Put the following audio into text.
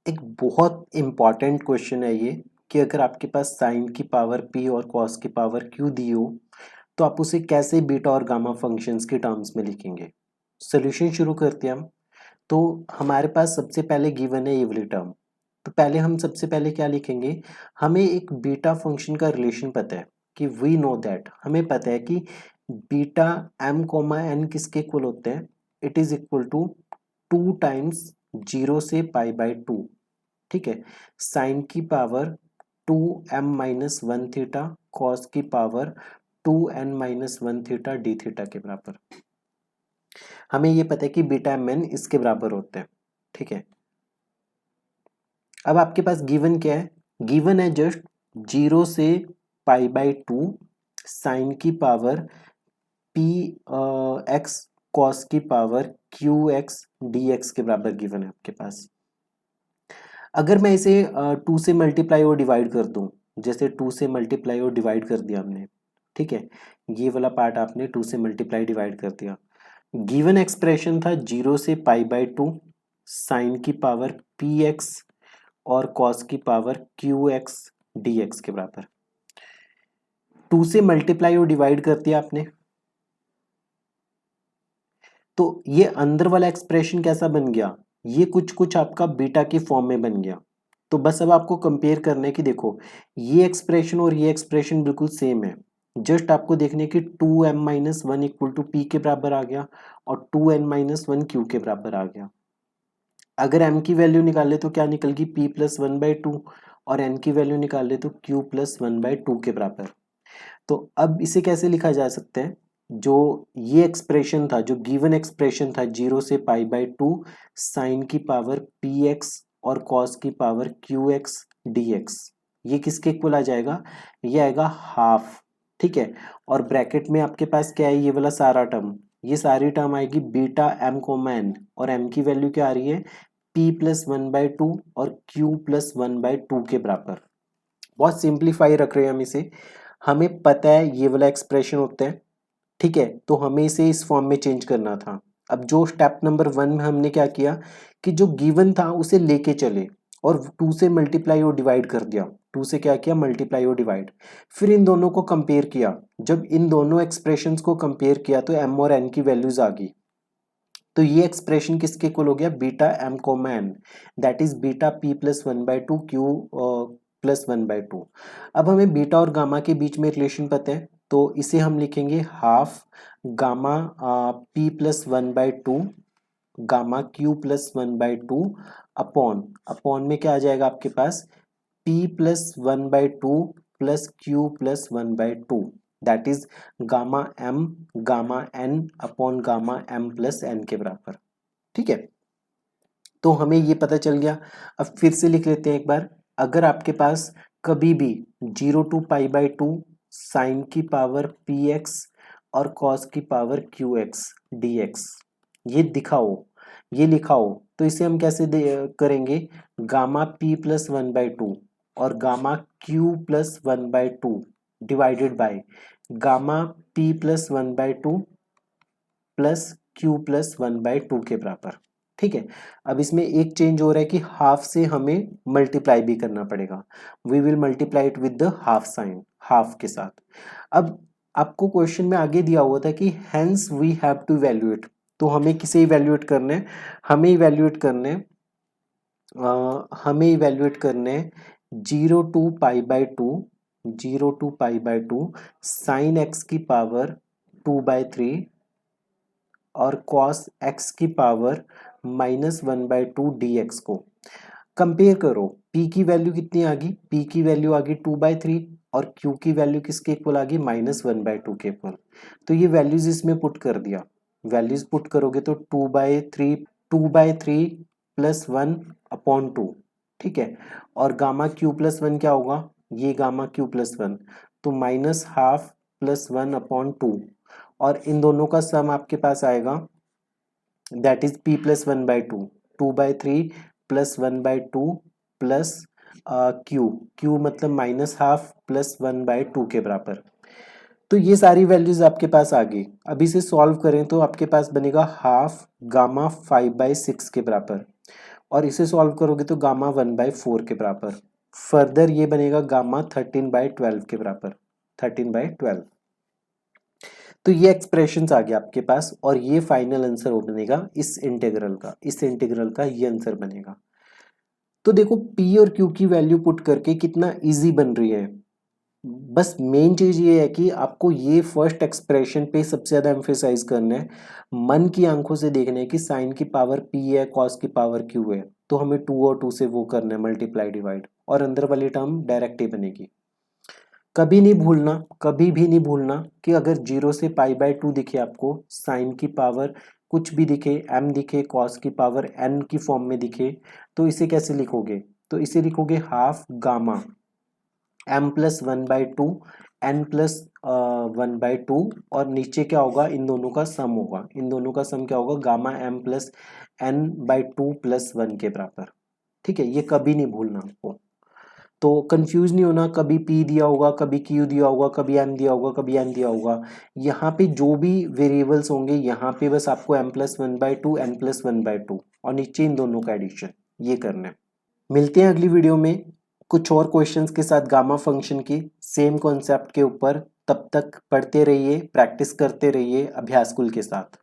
एक बहुत important question है ये कि अगर आपके पास साइन की पावर p और कॉस की पावर q दी हो तो आप उसे कैसे बीटा और गामा फंक्शंस के टर्म्स में लिखेंगे। सॉल्यूशन शुरू करते हैं हम। तो हमारे पास सबसे पहले गिवन है ये वाली टर्म। तो पहले हम सबसे पहले क्या लिखेंगे, हमें एक बीटा फंक्शन का रिलेशन पता है कि वी नो दैट, हमें पता है कि बीटा m कोमा n किसके इक्वल होते हैं, it is equal to 2 times 0 से पाई बाई 2। ठीक है, साइन की पावर 2m-1 थीटा, कॉस की power 2n-1 theta D theta के बराबर। हमें ये पता है कि बीटा एम एन इसके बराबर होते हैं। ठीक है, अब आपके पास गिवन क्या है, गिवन है जस्ट 0 से पाई बाई 2 साइन की पावर पी एक्स कॉस की power Q x D x के बराबर गिवन है आपके पास। अगर मैं इसे 2 से मल्टीप्लाई और डिवाइड कर दूं, जैसे 2 से मल्टीप्लाई और डिवाइड कर दिया हमने, ठीक है, ये वाला पार्ट आपने 2 से मल्टीप्लाई डिवाइड कर दिया। गिवन एक्सप्रेशन था 0 से पाई बाई 2 साइन की पावर पी एक्स और कॉस की power Q x D x के बराबर। 2 से मल्टीप्लाई और डिवाइड कर दिया आपने, तो ये अंदर वाला एक्सप्रेशन कैसा बन गया, ये कुछ कुछ आपका बीटा के फॉर्म में बन गया। तो बस अब आपको कंपेयर करना है कि देखो ये एक्सप्रेशन और ये एक्सप्रेशन बिल्कुल सेम है, जस्ट आपको देखने की 2m-1 इक्वल टू पी के बराबर आ गया और 2n-1 क्यू के बराबर आ गया। अगर m की वैल्यू निकाले तो क्या निकलेगी, p प्लस 1/2 और n की वैल्यू निकाले तो q प्लस 1/2 के बराबर। तो अब इसे कैसे लिखा जा सकता है, जो ये एक्सप्रेशन था, जो गिवन एक्सप्रेशन था 0 से पाई बाई 2 साइन की पावर पी एक्स और कॉस की power Q x D x, ये किसके इक्वल आ जाएगा, ये आएगा हाफ। ठीक है, और ब्रैकेट में आपके पास क्या है, ये वाला सारा टर्म, ये सारी टर्म आएगी बीटा एम कोमा एन, और एम की वैल्यू क्या आ रही है, p प्लस 1/2 और q प्लस 1/2 के बराबर। बहुत सिंप्लीफाई रख रहे हैं हम इसे, हमें पता है ये वाला एक्सप्रेशन होता है। ठीक है, तो हमें इसे इस फॉर्म में चेंज करना था। अब जो स्टेप नंबर 1 में हमने क्या किया कि जो गिवन था उसे लेके चले और 2 से मल्टीप्लाई और डिवाइड कर दिया, 2 से क्या किया, मल्टीप्लाई और डिवाइड, फिर इन दोनों को कंपेयर किया। जब इन दोनों एक्सप्रेशंस को कंपेयर किया तो m और n की वैल्यूज आ गई, तो ये एक्सप्रेशन किसके इक्वल हो गया, beta M comma N, that is beta P plus 1/2 Q plus 1/2। अब हमें बीटा और गामा के बीच में रिलेशन पता है, तो इसे हम लिखेंगे half gamma P plus 1/2 gamma Q plus 1/2 upon, upon में क्या आ जाएगा आपके पास, p plus 1/2 plus Q plus 1/2, that is gamma m gamma n upon gamma m plus n के बराबर। ठीक है, तो हमें ये पता चल गया। अब फिर से लिख लेते हैं एक बार, अगर आपके पास कभी भी 0 टू पाई बाई 2 साइन की पावर पी एक्स और कॉस की power Q x D x ये दिखाओ, ये लिखाओ, तो इसे हम कैसे करेंगे, गामा पी प्लस 1/2 और gamma Q plus 1/2 divided by gamma P plus 1/2 plus Q plus 1/2 के बराबर। ठीक है, अब इसमें एक चेंज हो रहा है कि हाफ से हमें मल्टीप्लाई भी करना पड़ेगा, we will multiply it with the half sine, half के साथ। अब आपको क्वेश्चन में आगे दिया हुआ था कि hence we have to evaluate, तो हमें किसे इवैल्यूएट करना है, हमें इवैल्यूएट करने हमें इवैल्यूएट करने 0 to pi by 2, 0 to pi by 2 sine X की पावर 2/3 और कॉस एक्स की पावर -1/2 dx को कंपेयर करो। p की वैल्यू कितनी आ गई, p की वैल्यू आ गई 2/3 और q की वैल्यू किसके इक्वल आ गई, -1/2 के इक्वल। तो ये वैल्यूज इसमें पुट कर दिया, वैल्यूज पुट करोगे तो 2/3 प्लस 1 अपॉन 2। ठीक है, और गामा क्यू प्लस 1 क्या होगा, ये गामा क्यू प्लस 1, तो -12 प्लस 1 अपॉन 2, और इन दोनों का सम आपके पास आएगा that is p plus 1/2, 2/3 plus 1/2 plus q मतलब -12 प्लस 1/2 के बराबर। तो ये सारी वैल्यूज आपके पास आ गई। अब इसे सॉल्व करें तो आपके पास बनेगा हाफ गामा 5/6 के बराबर, और इसे सॉल्व करोगे तो गामा 1/4 के बराबर। फर्दर ये बनेगा गामा 13/12 के बराबर, 13/12। तो ये एक्सप्रेशंस आ गया आपके पास और ये फाइनल आंसर हो बनेगा इस इंटीग्रल का, इस इंटीग्रल का ये आंसर बनेगा। तो देखो P और Q की वैल्यू पुट करके कितना इजी बन रही है। बस मेन चीज ये है कि आपको ये फर्स्ट एक्सप्रेशन पे सबसे ज्यादा एम्फेसाइज करना है, मन की आंखों से देखना है कि साइन की पावर P है, कॉस की पावर Q है, तो हमें 2 और 2 से वो करना है मल्टीप्लाई डिवाइड, और अंदर वाली टर्म डायरेक्ट ही बनेगी। कभी नहीं भूलना, कभी भी नहीं भूलना कि अगर 0 से π/2 दिखे आपको, साइन की पावर कुछ भी दिखे, m दिखे, कॉस की पावर n की फॉर्म में दिखे, तो इसे कैसे लिखोगे? तो इसे लिखोगे half gamma m plus 1/2 n plus 1/2, और नीचे क्या होगा, इन दोनों का सम होगा, इन दोनों का सम क्या होगा, gamma m plus n/2 plus 1 के बराबर। ठीक है, ये कभी नहीं भूलना आपको। तो कंफ्यूज नहीं होना, कभी P दिया होगा, कभी Q दिया होगा, कभी M दिया होगा, कभी N दिया होगा। यहाँ पे जो भी वेरिएबल्स होंगे यहाँ पे बस आपको m प्लस 1/2 n प्लस 1/2 और नीचे इन दोनों का एडिशन, ये करना है। मिलते हैं अगली वीडियो में कुछ और क्वेश्चंस के साथ गामा फंक्शन की सेम कॉन्सेप्ट के ऊपर। तब तक पढ़ते रहिए, प्रैक्टिस करते रहिए अभ्यास कुल के साथ।